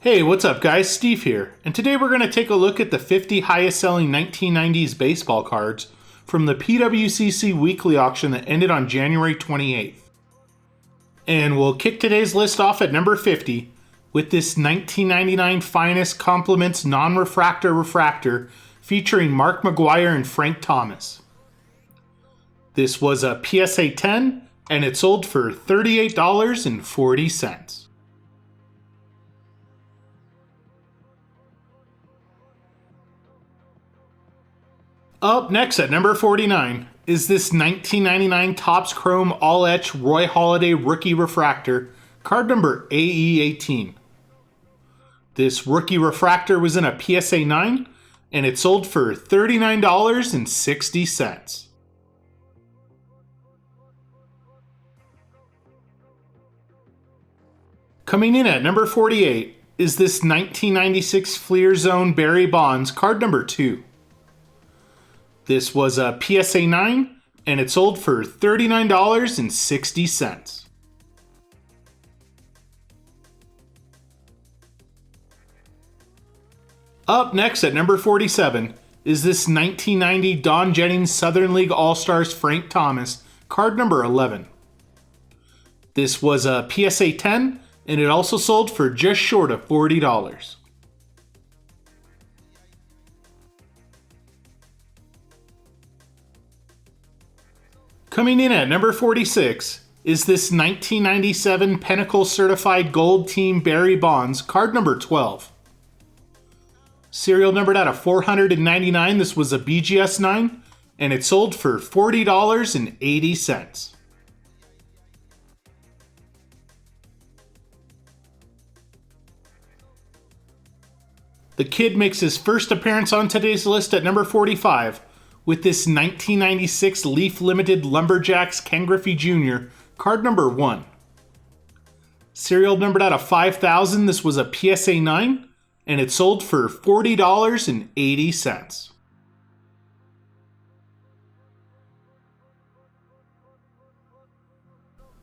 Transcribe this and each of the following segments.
Hey, what's up guys? Steve here, and today we're going to take a look at the 50 highest selling 1990s baseball cards from the pwcc weekly auction that ended on January 28th. And we'll kick today's list off at number 50 with this 1999 Finest Compliments Non-Refractor Refractor featuring Mark McGwire and Frank Thomas. This was a PSA 10 and it sold for $38.40. Up next at number 49 is this 1999 Topps Chrome All Etch Roy Halladay Rookie Refractor, card number AE18. This rookie refractor was in a PSA 9 and it sold for $39.60. Coming in at number 48 is this 1996 Fleer Zone Barry Bonds, card number 2. This was a PSA 9 and it sold for $39.60. Up next at number 47 is this 1990 Don Jennings Southern League All-Stars Frank Thomas, card number 11. This was a PSA 10 and it also sold for just short of $40. Coming in at number 46 is this 1997 Pinnacle Certified Gold Team Barry Bonds, card number 12. Serial numbered out of 499, this was a BGS 9, and it sold for $40.80. The kid makes his first appearance on today's list at number 45, with this 1996 Leaf Limited Lumberjacks Ken Griffey Jr., card number 1. Serial numbered out of 5,000, this was a PSA 9, and it sold for $40.80.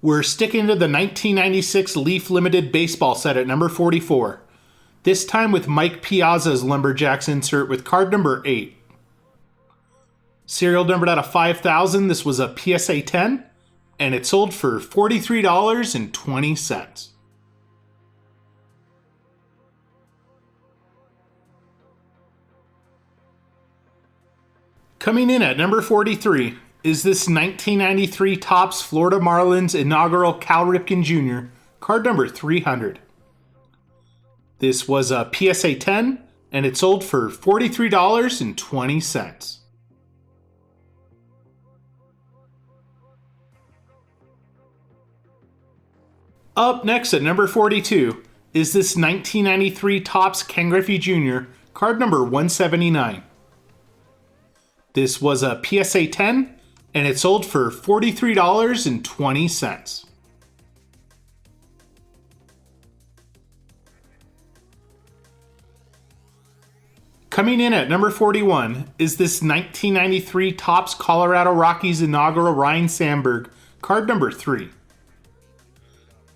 We're sticking to the 1996 Leaf Limited baseball set at number 44, this time with Mike Piazza's Lumberjacks insert with card number 8. Serial numbered out of 5,000, this was a PSA 10, and it sold for $43.20. Coming in at number 43 is this 1993 Topps Florida Marlins inaugural Cal Ripken Jr., card number 300. This was a PSA 10, and it sold for $43.20. Up next at number 42 is this 1993 Topps Ken Griffey Jr., card number 179. This was a PSA 10, and it sold for $43.20. Coming in at number 41 is this 1993 Topps Colorado Rockies inaugural Ryne Sandberg, card number 3.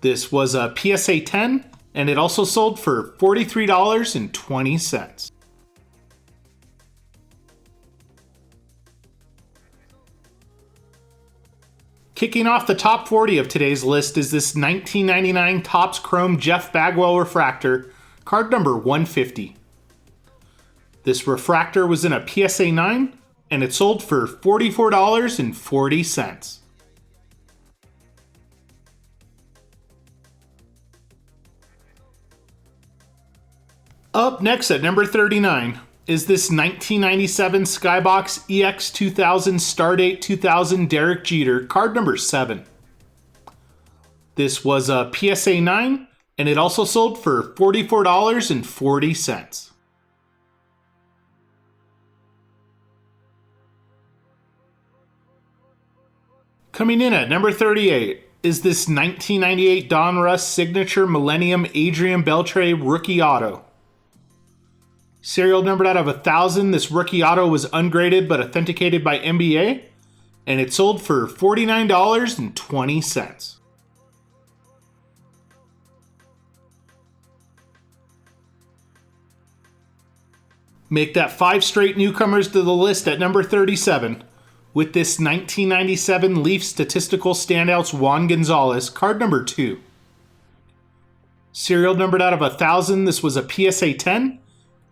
This was a PSA 10, and it also sold for $43.20. Kicking off the top 40 of today's list is this 1999 Topps Chrome Jeff Bagwell Refractor, card number 150. This refractor was in a PSA 9, and it sold for $44.40. Up next at number 39 is this 1997 Skybox EX2000 Stardate 2000 Derek Jeter, card number 7. This was a PSA 9, and it also sold for $44.40. Coming in at number 38 is this 1998 Donruss Signature Millennium Adrian Beltre Rookie Auto. Serial numbered out of 1,000, this rookie auto was ungraded but authenticated by NBA, and it sold for $49.20. Make that 5 straight newcomers to the list at number 37 with this 1997 Leaf Statistical Standouts Juan Gonzalez, card number 2. Serial numbered out of 1,000, this was a PSA 10,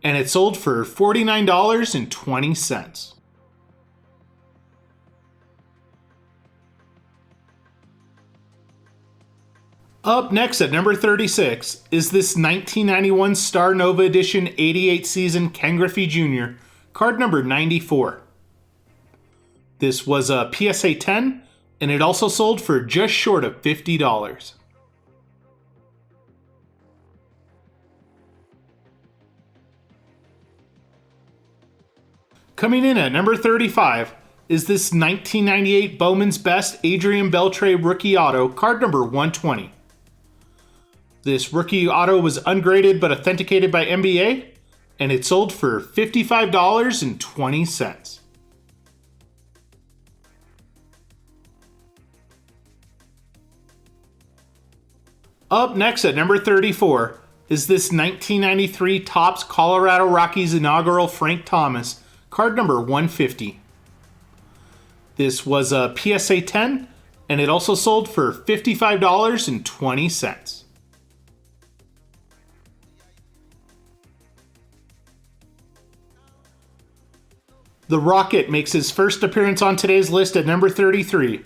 and it sold for $49.20. Up next at number 36 is this 1991 Star Nova Edition 88 season Ken Griffey Jr., card number 94. This was a PSA 10, and it also sold for just short of $50. Coming in at number 35 is this 1998 Bowman's Best Adrian Beltre Rookie Auto, card number 120. This rookie auto was ungraded but authenticated by NBA, and it sold for $55.20. Up next at number 34 is this 1993 Topps Colorado Rockies inaugural Frank Thomas, card number 150. This was a PSA 10, and it also sold for $55.20. The Rocket makes his first appearance on today's list at number 33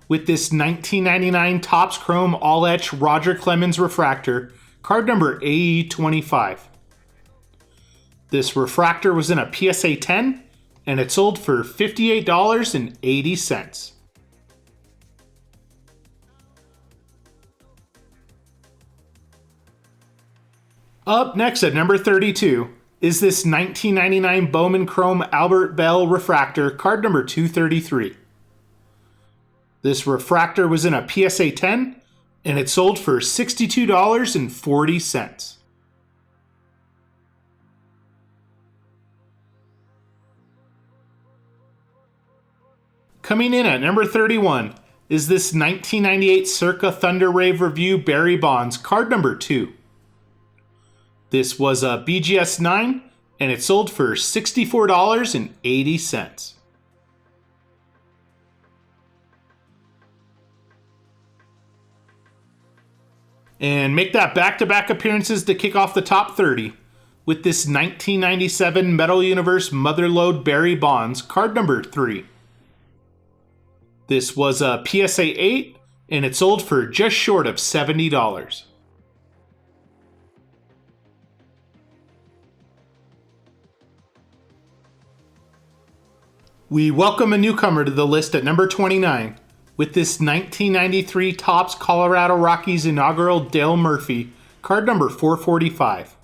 with this 1999 Topps Chrome All-Etch Roger Clemens refractor, card number AE25. This refractor was in a PSA 10, and it sold for $58.80. Up next at number 32 is this 1999 Bowman Chrome Albert Bell refractor, card number 233. This refractor was in a PSA 10, and it sold for $62.40. Coming in at number 31 is this 1998 Circa Thunder Rave Review Barry Bonds, card number 2. This was a BGS 9, and it sold for $64.80. And make that back-to-back appearances to kick off the top 30 with this 1997 Metal Universe Motherlode Barry Bonds, card number 3. This was a PSA 8, and it sold for just short of $70. We welcome a newcomer to the list at number 29 with this 1993 Topps Colorado Rockies inaugural Dale Murphy, card number 445.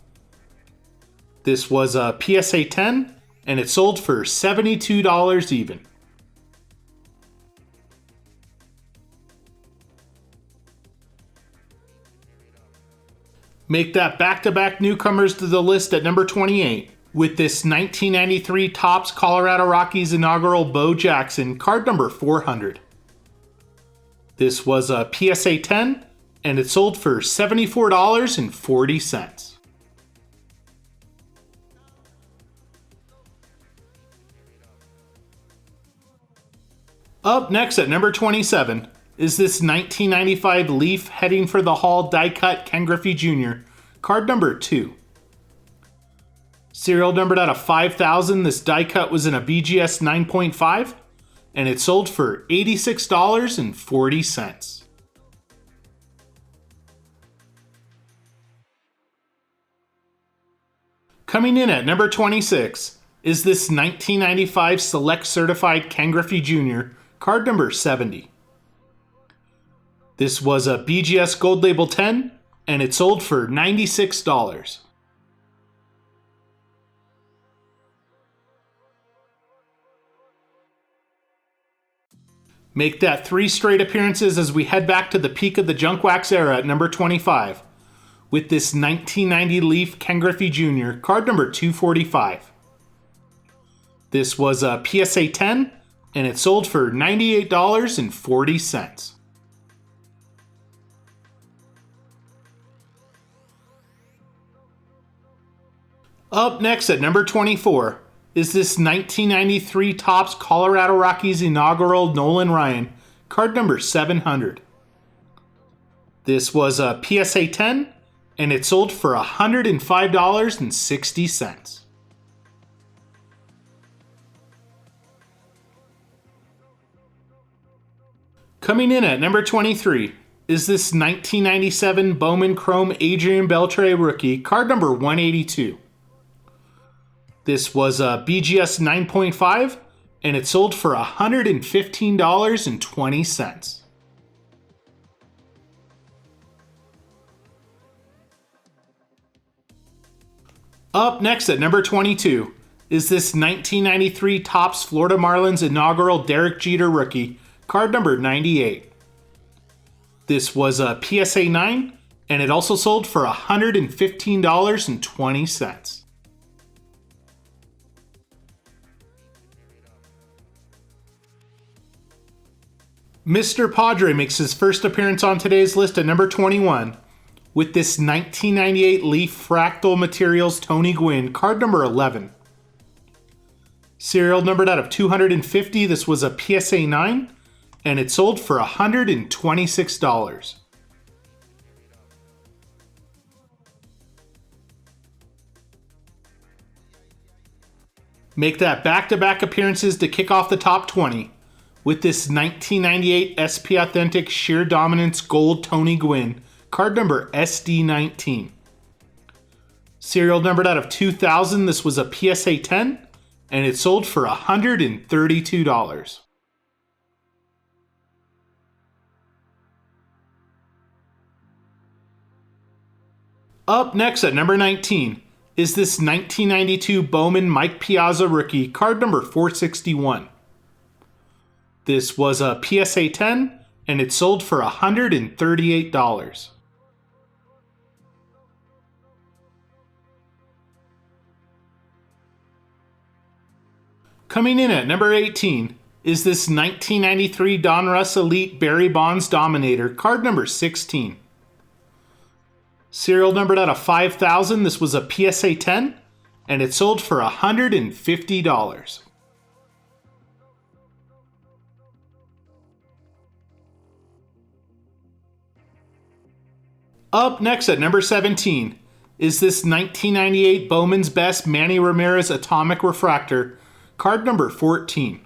This was a PSA 10, and it sold for $72 even. Make that back-to-back newcomers to the list at number 28 with this 1993 Topps Colorado Rockies inaugural Bo Jackson, card number 400. This was a PSA 10, and it sold for $74.40. Up next at number 27 is this 1995 Leaf Heading for the Hall die-cut Ken Griffey Jr., card number 2. Serial numbered out of 5,000, this die cut was in a BGS 9.5, and it sold for $86.40. Coming in at number 26 is this 1995 Select Certified Ken Griffey Jr., card number 70. This was a BGS Gold Label 10, and it sold for $96. Make that 3 straight appearances as we head back to the peak of the junk wax era at number 25 with this 1990 Leaf Ken Griffey Jr., card number 245. This was a PSA 10, and it sold for $98.40. Up next at number 24 is this 1993 Topps Colorado Rockies inaugural Nolan Ryan, card number 700. This was a PSA 10, and it sold for $105.60. Coming in at number 23 is this 1997 Bowman Chrome Adrian Beltre rookie, card number 182. This was a BGS 9.5, and it sold for $115.20. Up next at number 22 is this 1993 Topps Florida Marlins inaugural Derek Jeter rookie, card number 98. This was a PSA 9, and it also sold for $115.20. Mr. Padre makes his first appearance on today's list at number 21 with this 1998 Leaf Fractal Materials Tony Gwynn, card number 11. Serial numbered out of 250, this was a PSA 9, and it sold for $126. Make that back-to-back appearances to kick off the top 20 with this 1998 SP Authentic Sheer Dominance Gold Tony Gwynn, card number SD19. Serial numbered out of 2000, this was a PSA 10, and it sold for $132. Up next at number 19 is this 1992 Bowman Mike Piazza rookie, card number 461. This was a PSA 10, and it sold for $138. Coming in at number 18 is this 1993 Donruss Elite Barry Bonds Dominator, card number 16. Serial numbered out of 5,000, this was a PSA 10, and it sold for $150. Up next at number 17 is this 1998 Bowman's Best Manny Ramirez Atomic Refractor, card number 14.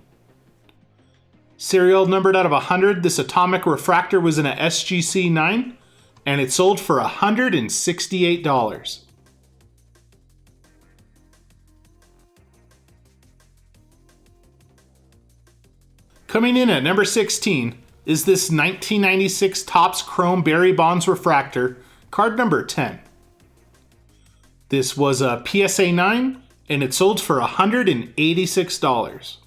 Serial numbered out of 100, this Atomic Refractor was in a SGC 9, and it sold for $168. Coming in at number 16 is this 1996 Topps Chrome Barry Bonds Refractor, card number 10. This was a PSA 9, and it sold for $186.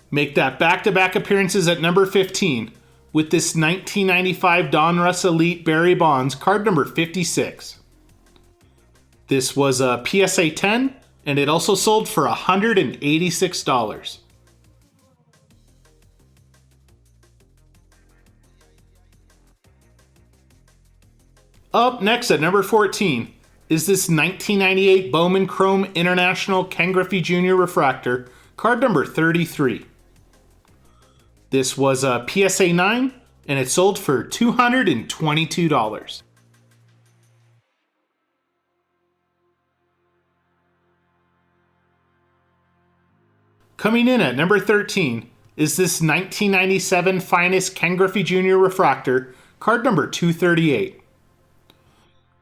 Make that back-to-back appearances at number 15 with this 1995 Donruss Elite Barry Bonds, card number 56. This was a PSA 10, and it also sold for $186. Up next at number 14 is this 1998 Bowman Chrome International Ken Griffey Jr. Refractor, card number 33. This was a PSA 9, and it sold for $222. Coming in at number 13 is this 1997 Finest Ken Griffey Jr. Refractor, card number 238.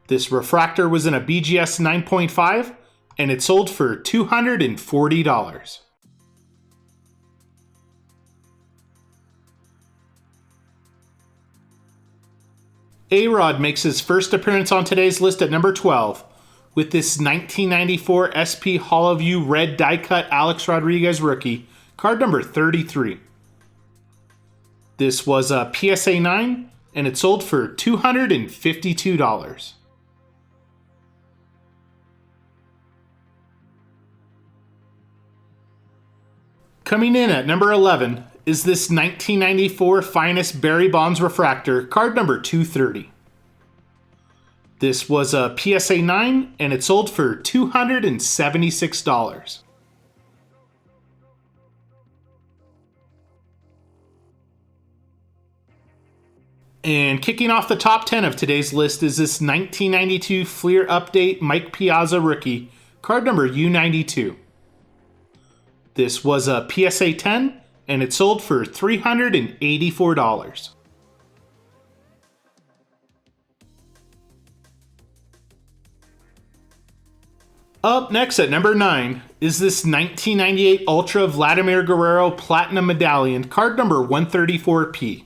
This refractor was in a BGS 9.5, and it sold for $240. A-Rod makes his first appearance on today's list at number 12 with this 1994 SP Hollowview Red Die-Cut Alex Rodriguez rookie, card number 33. This was a PSA 9, and it sold for $252. Coming in at number 11 is this 1994 Finest Barry Bonds refractor, card number 230. This was a PSA 9, and it sold for $276. And kicking off the top 10 of today's list is this 1992 Fleer Update Mike Piazza rookie, card number U92. This was a PSA 10, and it sold for $384. Up next at number 9 is this 1998 Ultra Vladimir Guerrero Platinum Medallion, card number 134P.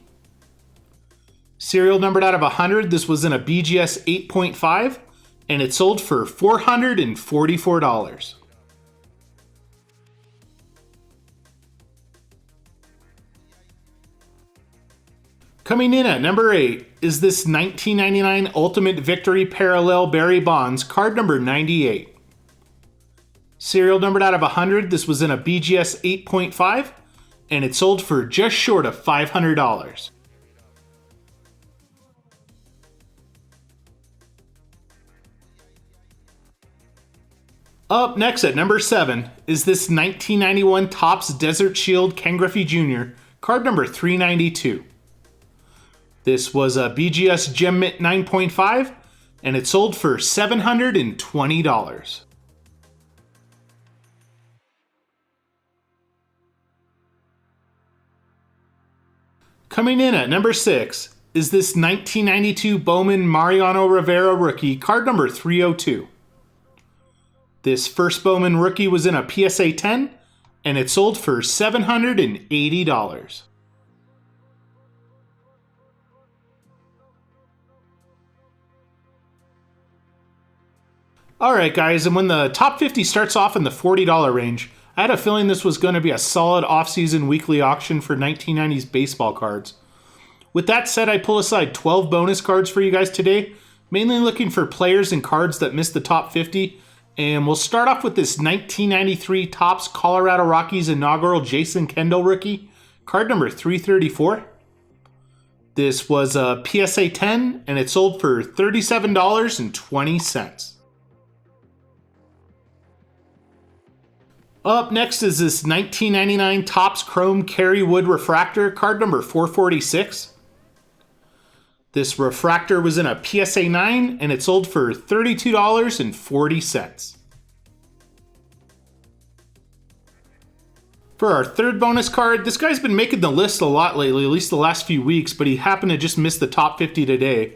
Serial numbered out of 100, this was in a BGS 8.5, and it sold for $444. Coming in at number 8 is this 1999 Ultimate Victory Parallel Barry Bonds, card number 98. Serial numbered out of 100, this was in a BGS 8.5, and it sold for just short of $500. Up next at number 7 is this 1991 Topps Desert Shield Ken Griffey Jr., card number 392. This was a BGS Gem Mint 9.5, and it sold for $720. Coming in at number 6 is this 1992 Bowman Mariano Rivera rookie, card number 302. This first Bowman rookie was in a PSA 10, and it sold for $780. Alright guys, and when the top 50 starts off in the $40 range, I had a feeling this was going to be a solid off-season weekly auction for 1990s baseball cards. With that said, I pull aside 12 bonus cards for you guys today, mainly looking for players and cards that missed the top 50, and we'll start off with this 1993 Topps Colorado Rockies inaugural Jason Kendall rookie, card number 334. This was a PSA 10, and it sold for $37.20. Up next is this 1999 Topps Chrome Kerry Wood refractor, card number 446. This refractor was in a PSA 9, and it sold for $32.40. For our third bonus card, this guy's been making the list a lot lately, at least the last few weeks, but he happened to just miss the top 50 today.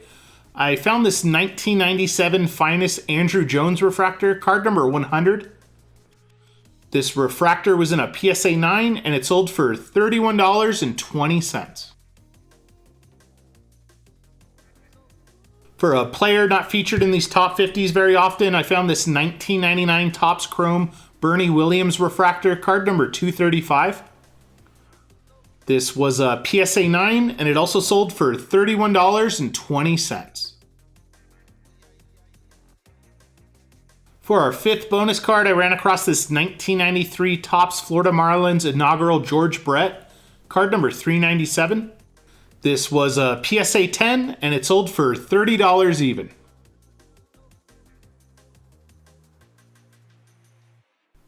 I found this 1997 Finest Andrew Jones refractor, card number 100. This refractor was in a PSA 9, and it sold for $31.20. For a player not featured in these top 50s very often, I found this 1999 Topps Chrome Bernie Williams refractor, card number 235. This was a PSA 9, and it also sold for $31.20. For our fifth bonus card, I ran across this 1993 Topps Florida Marlins inaugural George Brett, card number 397. This was a PSA 10, and it sold for $30 even.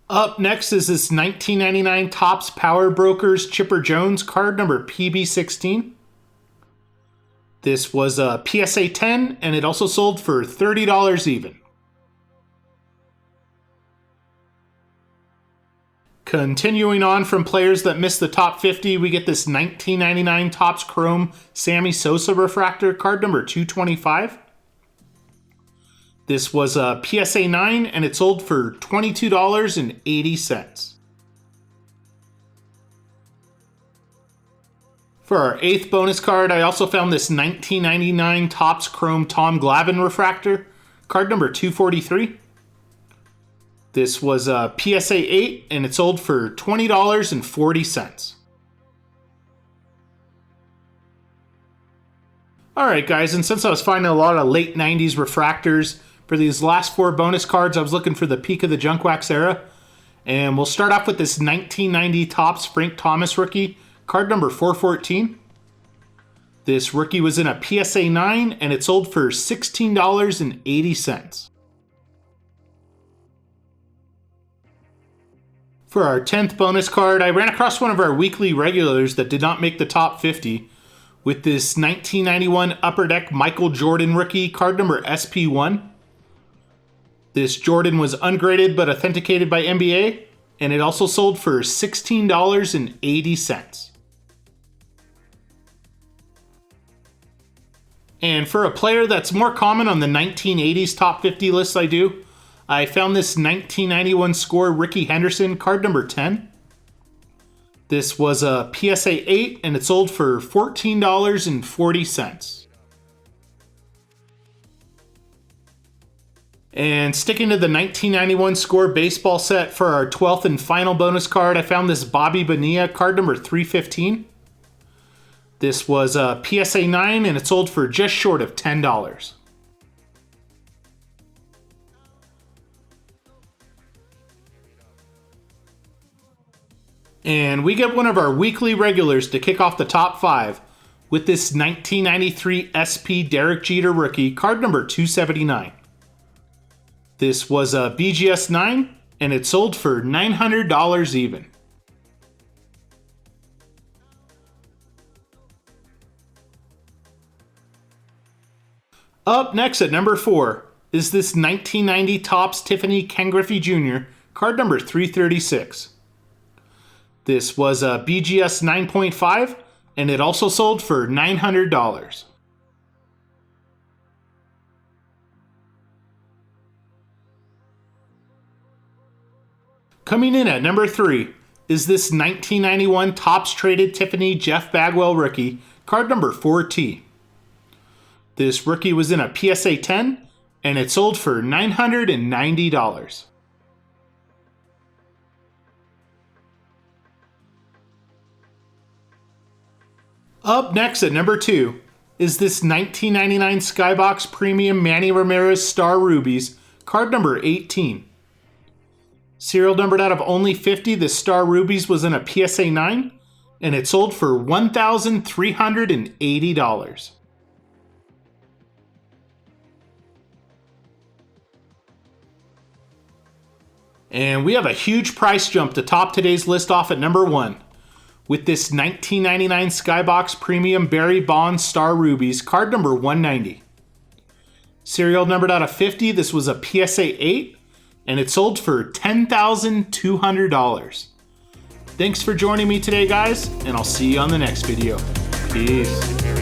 Up next is this 1999 Topps Power Brokers Chipper Jones, card number PB16. This was a PSA 10, and it also sold for $30 even. Continuing on from players that missed the top 50, we get this 1999 Topps Chrome Sammy Sosa refractor, card number 225. This was a PSA 9, and it sold for $22.80. For our eighth bonus card, I also found this 1999 Topps Chrome Tom Glavine refractor, card number 243. This was a PSA 8, and it sold for $20.40. Alright guys, and since I was finding a lot of late 90s refractors, for these last four bonus cards, I was looking for the peak of the junk wax era. And we'll start off with this 1990 Topps Frank Thomas rookie, card number 414. This rookie was in a PSA 9 and it sold for $16.80. For our 10th bonus card, I ran across one of our weekly regulars that did not make the top 50 with this 1991 Upper Deck Michael Jordan rookie, card number SP1. This Jordan was ungraded but authenticated by NBA, and it also sold for $16.80. And for a player that's more common on the 1980s top 50 lists I found this 1991 score Ricky Henderson, card number 10. This was a PSA 8 and it sold for $14.40. And sticking to the 1991 score baseball set for our 12th and final bonus card, I found this Bobby Bonilla, card number 315. This was a PSA 9 and it sold for just short of $10. And we get one of our weekly regulars to kick off the top 5 with this 1993 SP Derek Jeter rookie, card number 279. This was a BGS 9 and it sold for $900 even. Up next at number 4 is this 1990 Topps Tiffany Ken Griffey Jr., card number 336. This was a BGS 9.5 and it also sold for $900. Coming in at number 3 is this 1991 Topps Traded Tiffany Jeff Bagwell rookie, card number 4T. This rookie was in a PSA 10 and it sold for $990. Up next at number 2 is this 1999 Skybox Premium Manny Ramirez Star Rubies, card number 18. Serial numbered out of only 50, this Star Rubies was in a PSA 9 and it sold for $1,380. And we have a huge price jump to top today's list off at number 1. With this 1999 Skybox Premium Barry Bonds Star Rubies, card number 190. Serial numbered out of 50, this was a PSA 8, and it sold for $10,200. Thanks for joining me today, guys, and I'll see you on the next video. Peace.